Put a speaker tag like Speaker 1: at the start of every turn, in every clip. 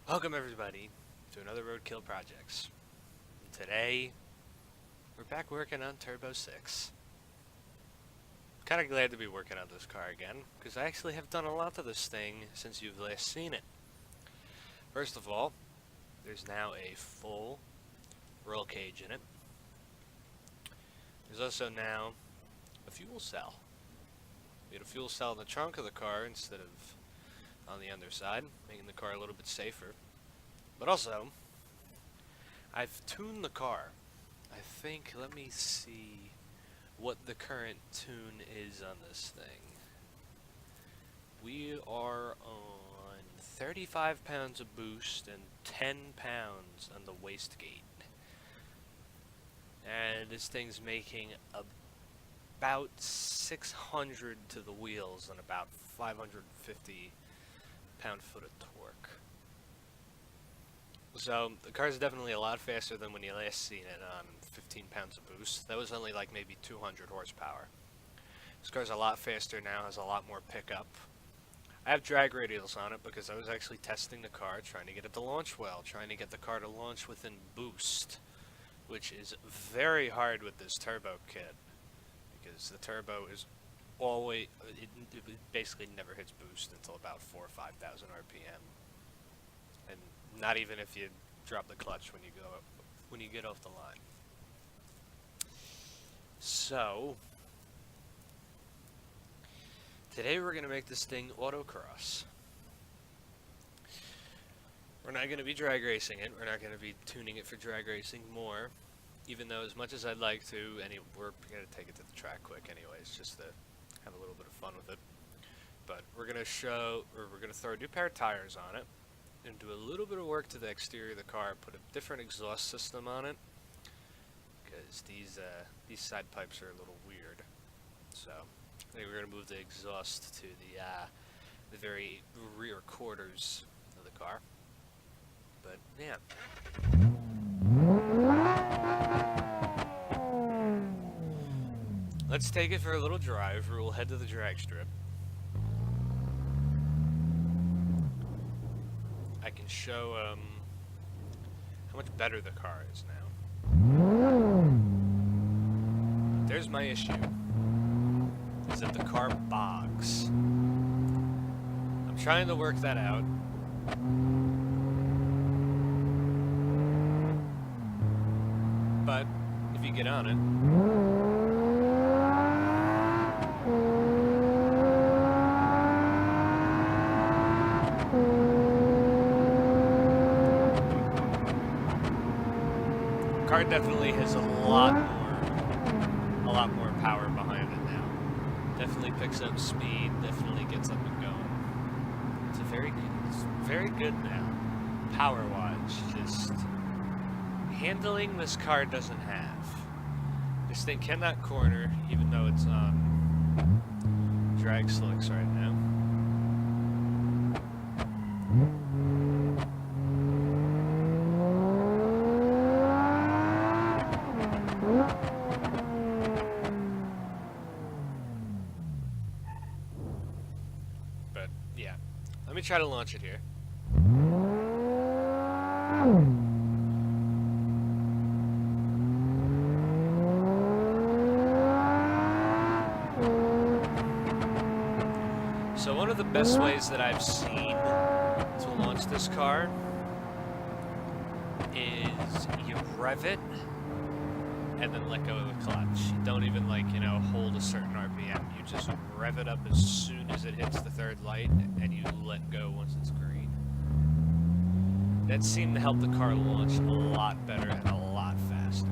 Speaker 1: Welcome everybody to another RoadKill projects. Today, we're back working on Turbo 6. Kind of glad to be working on this car again, because I actually have done a lot to this thing since you've last seen it. First of all, there's now a full roll cage in it. There's also now a fuel cell. We had a fuel cell in the trunk of the car instead of on the underside, making the car a little bit safer. But also, I've tuned the car. I think, let me see what the current tune is on this thing. We are on 35 pounds of boost and 10 pounds on the wastegate. And this thing's making about 600 to the wheels and about 550 pound-foot of torque. So the car's definitely a lot faster than when you last seen it on 15 pounds of boost. That was only like maybe 200 horsepower. This car's a lot faster now, has a lot more pickup. I have drag radials on it because I was actually testing the car, trying to get it to launch well, trying to get the car to launch within boost, which is very hard with this turbo kit because the turbo is always, it basically never hits boost until about 4,000 or 5,000 RPM, and not even if you drop the clutch when you get off the line. So today we're gonna make this thing autocross. We're not gonna be drag racing it. We're not gonna be tuning it for drag racing more, even though as much as I'd like to, we're gonna take it to the track quick anyways, just to have a little bit of fun with it. But we're gonna throw a new pair of tires on it and do a little bit of work to the exterior of the car, put a different exhaust system on it, because these side pipes are a little weird. So I think we're gonna move the exhaust to the very rear quarters of the car. But yeah. Let's take it for a little drive. We'll head to the drag strip. I can show how much better the car is now. There's my issue, is that the car bogs. I'm trying to work that out. But if you get on it, car definitely has a lot more power behind it now. Definitely picks up speed, definitely gets up and going. It's very good now. Power-wise, just handling this car doesn't have. This thing cannot corner, even though it's on drag slicks right now. But yeah, let me try to launch it here. So one of the best ways that I've seen to launch this car is you rev it and then let go of the clutch. You don't even hold a certain RPM. You just rev it up as soon as it hits the third light and you let go once it's green. That seemed to help the car launch a lot better and a lot faster.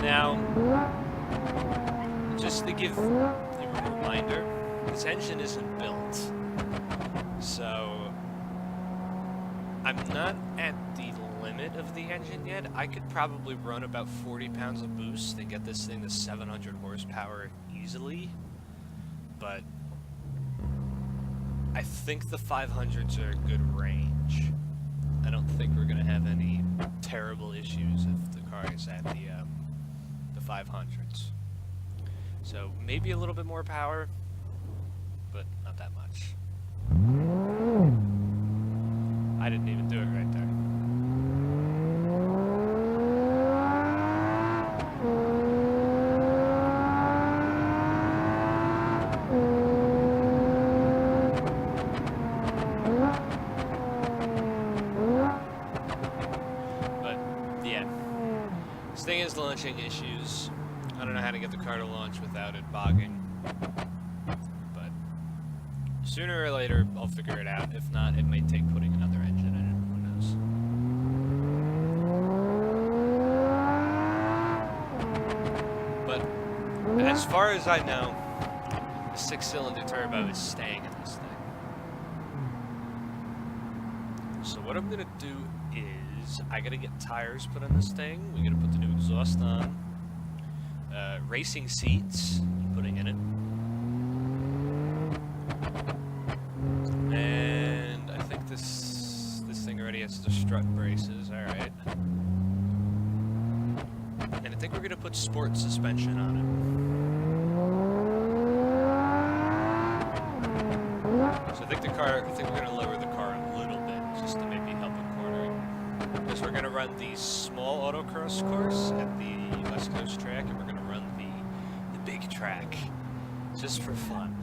Speaker 1: Now, just to give you a reminder, this engine isn't built, so I'm not at the limit of the engine yet. I could probably run about 40 pounds of boost and get this thing to 700 horsepower easily, but I think the 500s are a good range. I don't think we're going to have any terrible issues if the car is at the 500s. So maybe a little bit more power, but not that much. I didn't even do it right there. But yeah, this thing is launching issues. I don't know how to get the car to launch without it bogging. But sooner or later, I'll figure it out. If not, it may take putting another engine in it. Who knows? But as far as I know, the 6-cylinder turbo is staying in this thing. So what I'm gonna do is I gotta get tires put on this thing. We gotta put the new exhaust on. Racing seats, putting in it. And I think this thing already has the strut braces, alright. And I think we're gonna put sport suspension on it. So I think we're gonna lower the car a little bit, just to maybe help with cornering. Because we're gonna run the small autocross course at the West Coast track, and we're gonna run the big track, just for fun.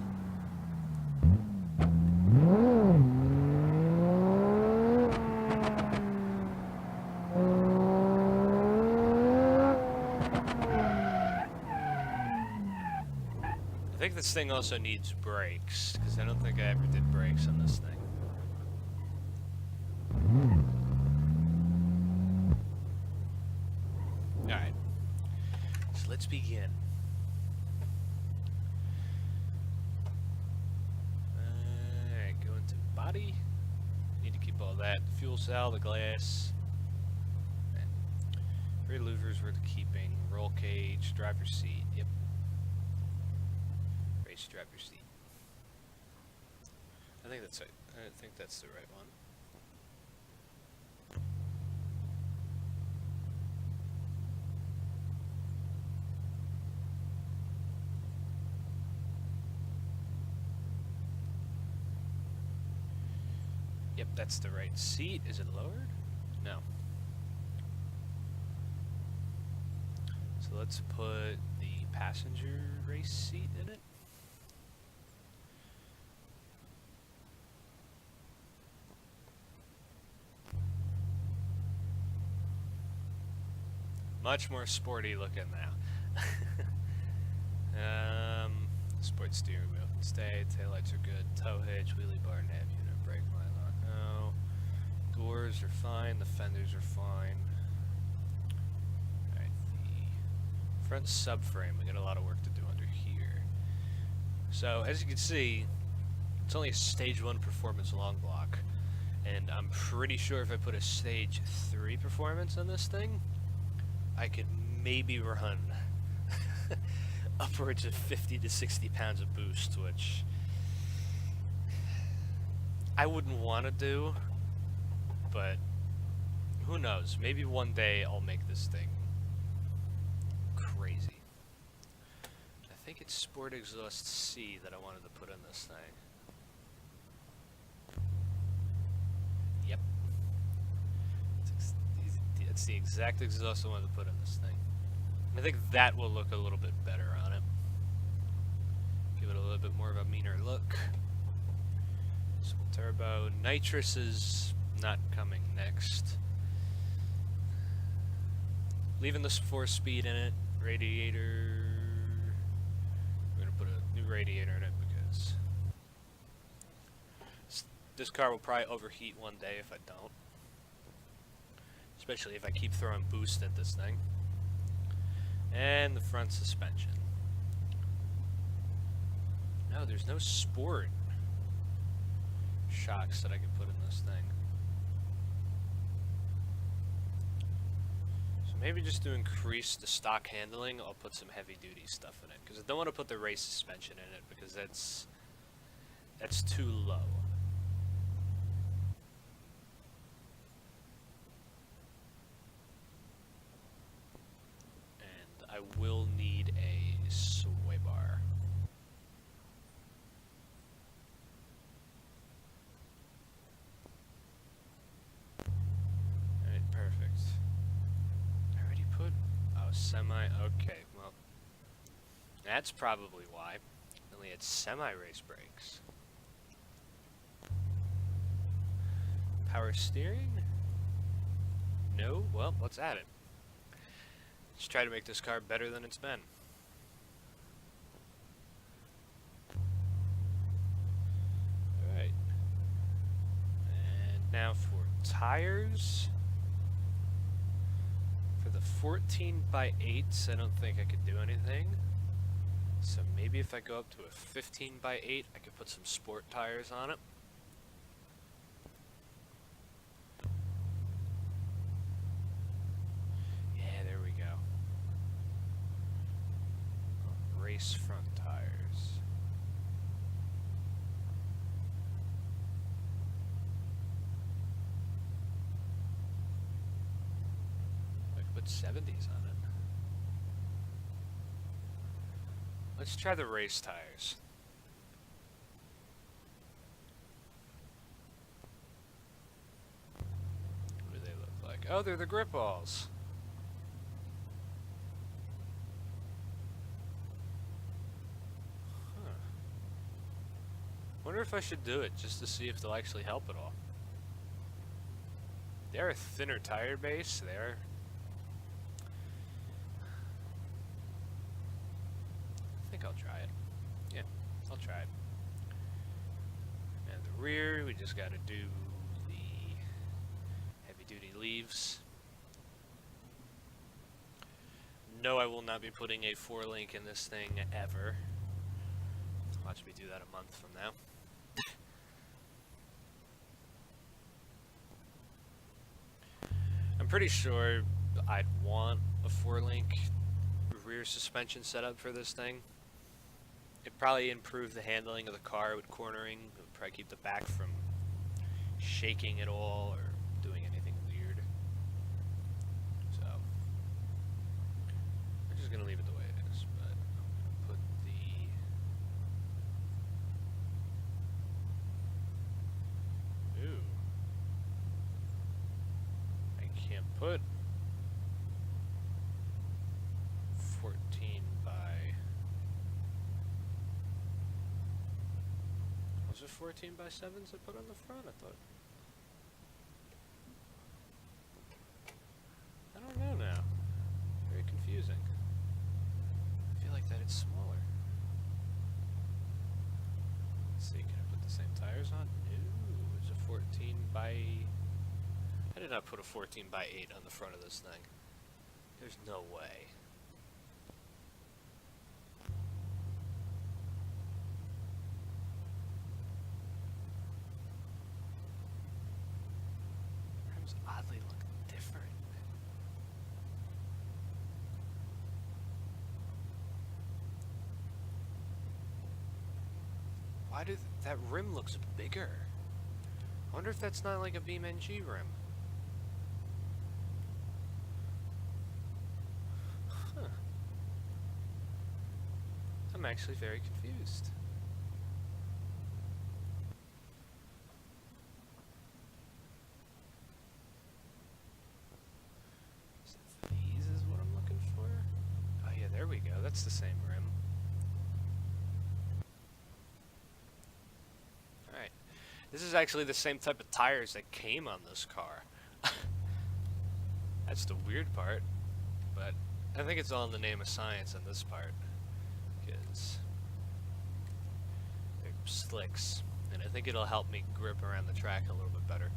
Speaker 1: I think this thing also needs brakes, because I don't think I ever did brakes on this thing. Alright, so let's begin. Alright, go into body. Need to keep all that. The fuel cell, the glass. Rear louvers worth keeping. Roll cage, driver's seat. Yep. Race driver's seat. I think that's right. I think that's the right one. Yep, that's the right seat. Is it lowered? No. So let's put the passenger race seat in it. Much more sporty looking now. Sport steering wheel can stay. Taillights are good. Tow hitch, wheelie bar, nav unit, brake line lock. No. Doors are fine. The fenders are fine. Alright, the front subframe. We got a lot of work to do under here. So, as you can see, it's only a stage 1 performance long block. And I'm pretty sure if I put a stage 3 performance on this thing, I could maybe run upwards of 50 to 60 pounds of boost, which I wouldn't want to do, but who knows? Maybe one day I'll make this thing crazy. I think it's Sport Exhaust C that I wanted to put in this thing. Yep. It's the exact exhaust I wanted to put in this thing. I think that will look a little bit better on it. Give it a little bit more of a meaner look. Small turbo. Nitrous is not coming next. Leaving the 4-speed in it. Radiator. We're going to put a new radiator in it because this car will probably overheat one day if I don't. Especially if I keep throwing boost at this thing. And the front suspension. No, there's no sport shocks that I can put in this thing. So maybe just to increase the stock handling, I'll put some heavy duty stuff in it. Because I don't want to put the race suspension in it because that's too low. will need a sway bar. Alright, perfect. I already put... Oh, semi... Okay, well... That's probably why. I only had semi-race brakes. Power steering? No? Well, let's add it. Let's try to make this car better than it's been. Alright. And now for tires. For the 14x8s, I don't think I could do anything. So maybe if I go up to a 15x8, I could put some sport tires on it. Yeah, there we go. Race front tires. I could put 70s on it. Let's try the race tires. What do they look like? Oh, they're the grip balls. Huh. Wonder if I should do it just to see if they'll actually help at all. They're a thinner tire base. They're... I think I'll try it. Yeah, I'll try it. And the rear, we just gotta do the heavy duty leaves. No, I will not be putting a 4-link in this thing ever. Watch me do that a month from now. I'm pretty sure I'd want a 4-link rear suspension setup for this thing. It'd probably improve the handling of the car with cornering. It would probably keep the back from shaking at all or doing anything weird. So, we're just going to leave it the way it is. But I'm going to put the... Ooh. I can't put 14 by... Was it 14 by 7s I put on the front? I thought... I don't know now. Very confusing. I feel like that it's smaller. Let's see, can I put the same tires on? No, it's a 14 by... I did not put a 14 by 8 on the front of this thing. There's no way. Rims oddly look different. Why do that rim looks bigger? I wonder if that's not like a BeamNG rim. Huh. I'm actually very confused. So these is what I'm looking for? Oh yeah, there we go. That's the same rim. Alright. This is actually the same type of tires that came on this car. That's the weird part. But I think it's all in the name of science on this part. Because they're slicks. And I think it'll help me grip around the track a little bit better.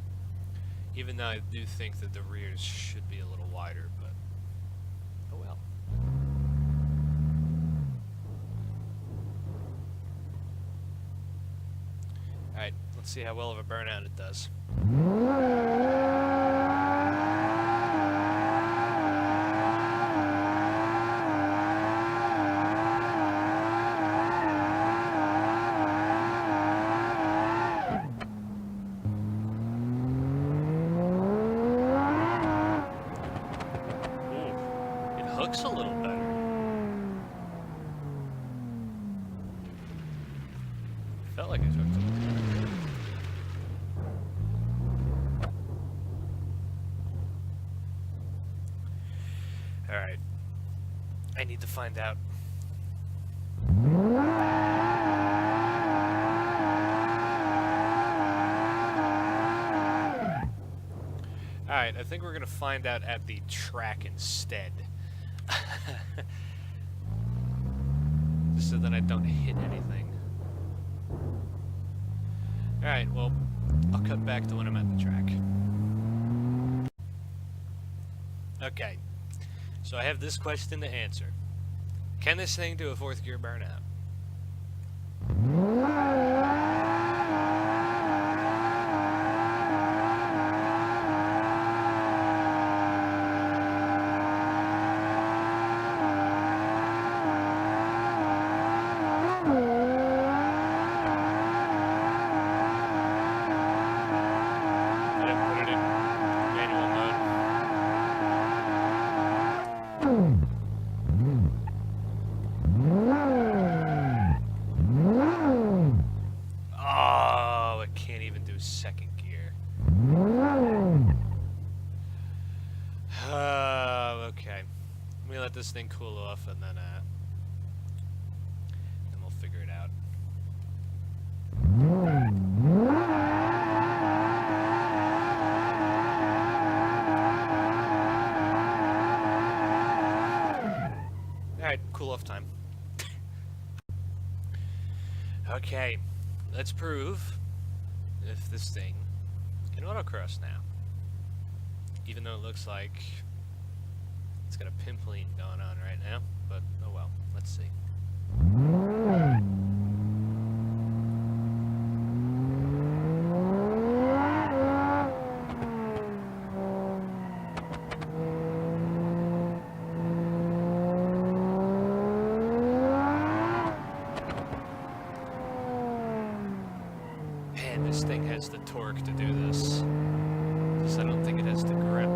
Speaker 1: Even though I do think that the rears should be a little wider, but oh well. Alright, let's see how well of a burnout it does. Ooh, it hooks a little better. Alright. I need to find out. Alright, I think we're gonna find out at the track instead. Just so that I don't hit anything. Alright, well, I'll cut back to when I'm at the track. Okay, so I have this question to answer. Can this thing do a 4th gear burnout? I didn't put it in manual mode. Oh, it can't even do 2nd gear. Okay. Let me let this thing cool off and then we'll figure it out. Alright, cool off time. Okay, let's prove if this thing can autocross now. Even though it looks like it's got a pimpling going on right now, but oh well, let's see. Man, this thing has the torque to do this. Just I don't think it has the grip.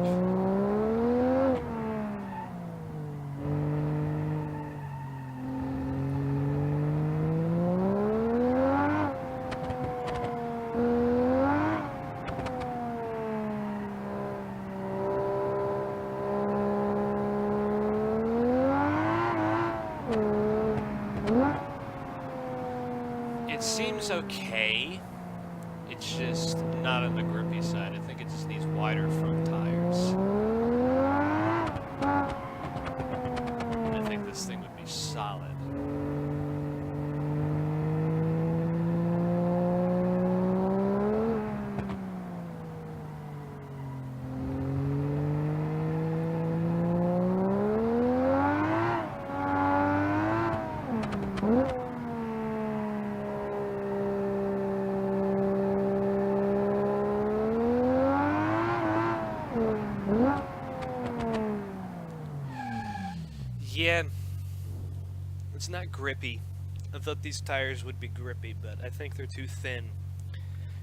Speaker 1: It seems okay. It's just not on the grippy side. I think it just needs wider front tires. And I think this thing would be solid. Yeah, it's not grippy. I thought these tires would be grippy, but I think they're too thin.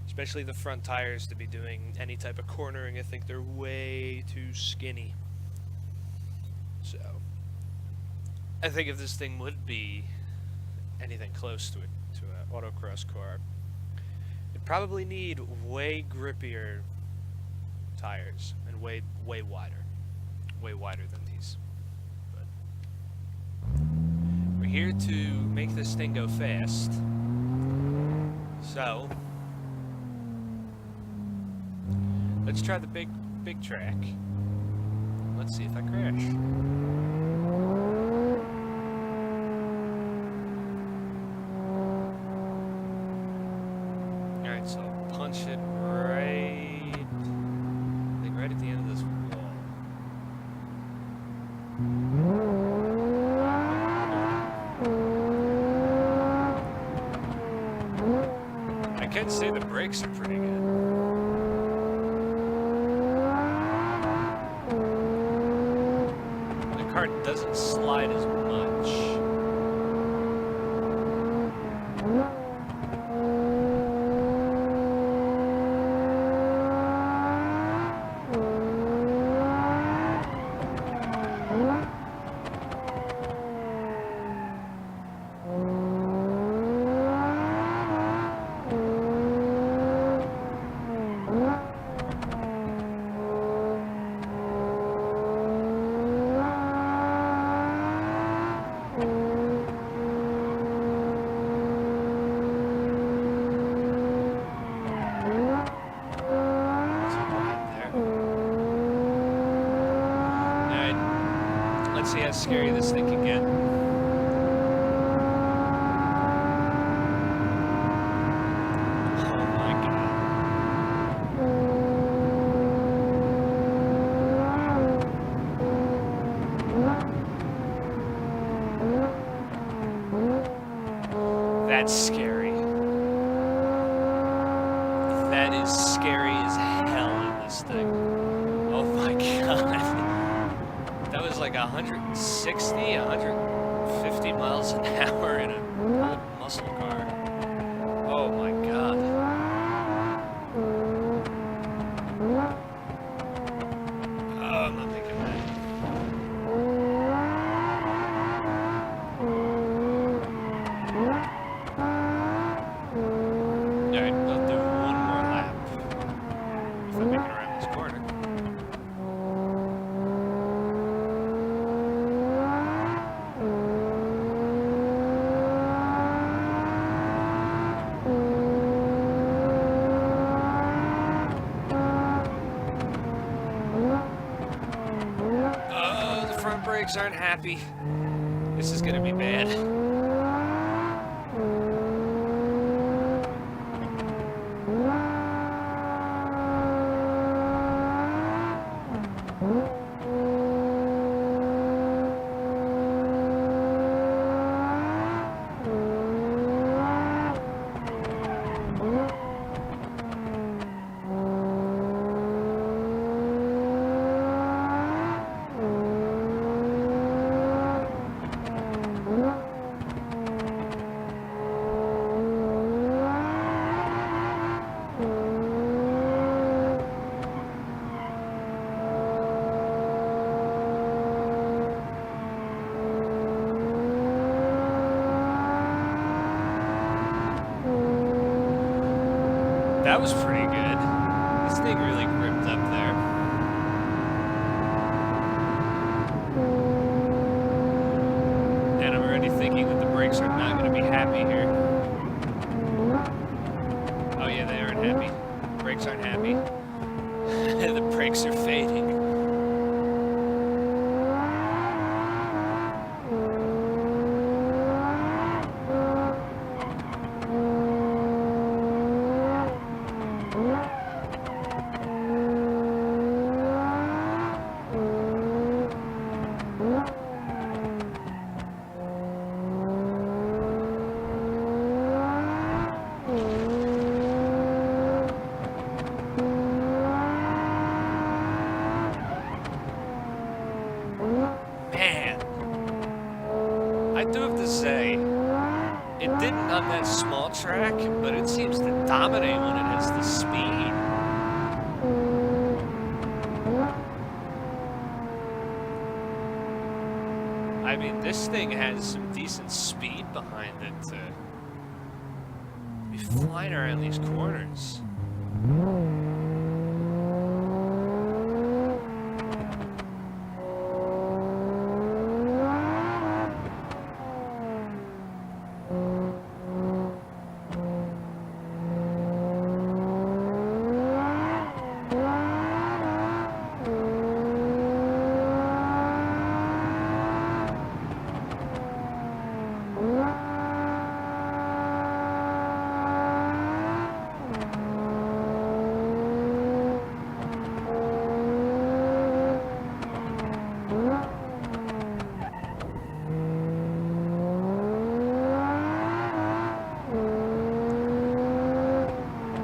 Speaker 1: Especially the front tires to be doing any type of cornering. I think they're way too skinny. So, I think if this thing would be anything close to an autocross car, it'd probably need way grippier tires and way wider than these. We're here to make this thing go fast, so let's try the big track. Let's see if I crash. Alright, so I'll punch it right at the end of this wall. I can say the brakes are pretty good. The car doesn't slide as much. let's see how scary this thing can get. Oh my god. That's scary. That is scary as hell in this thing. Oh my god. That was like 160, 150 miles an hour in an old muscle car. Oh my god. Oh, I'm not making that. Alright, I'll do one more lap if I make it around this corner. Oh, the front brakes aren't happy. This is gonna be bad. That was pretty good. This thing really gripped up there. And I'm already thinking that the brakes are not going to be happy here. Oh yeah, they aren't happy. Brakes aren't happy. The brakes are fading. Man, I do have to say, it didn't on that small track, but it seems to dominate when it has the speed. I mean, this thing has some decent speed behind it to be flying around these corners.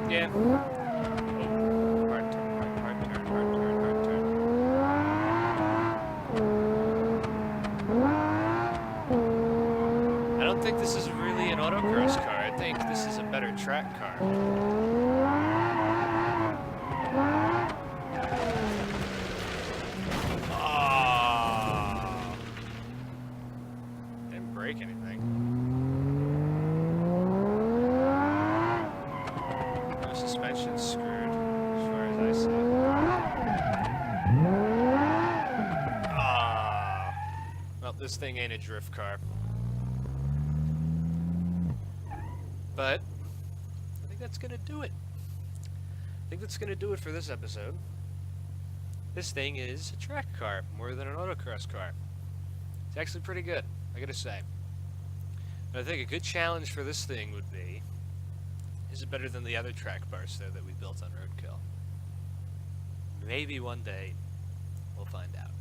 Speaker 1: Yeah. Oh, hard turn, hard turn, hard turn, hard turn. I don't think this is really an autocross car. I think this is a better track car. Oh. Didn't break anything. Suspension's screwed, as far as I see. Ah, well, this thing ain't a drift car. But I think that's gonna do it. I think that's gonna do it for this episode. This thing is a track car more than an autocross car. It's actually pretty good, I gotta say. But I think a good challenge for this thing would be, is it better than the other track barstow that we built on RoadKill? Maybe one day we'll find out.